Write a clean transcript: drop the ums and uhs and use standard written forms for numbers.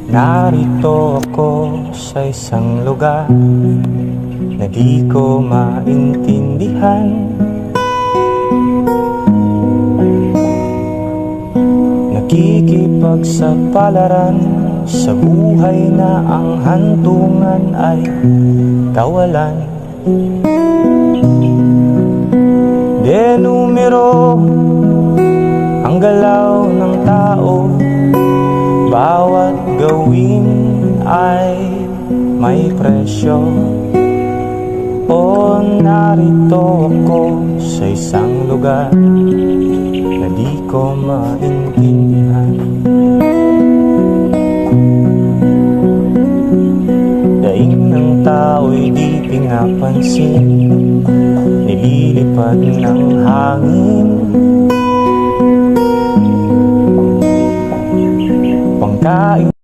Narito ako sa isang lugar na di ko maintindihan. Nakikipagsapalaran sa buhay na ang hantungan ay kawalan. De numero ang galaw ng tao, bawat gawin ay may presyo. O narito ako sa isang lugar na di ko maintindihan. Daing ng tao'y di pinapansin, nililipad ng hangin. Pangkain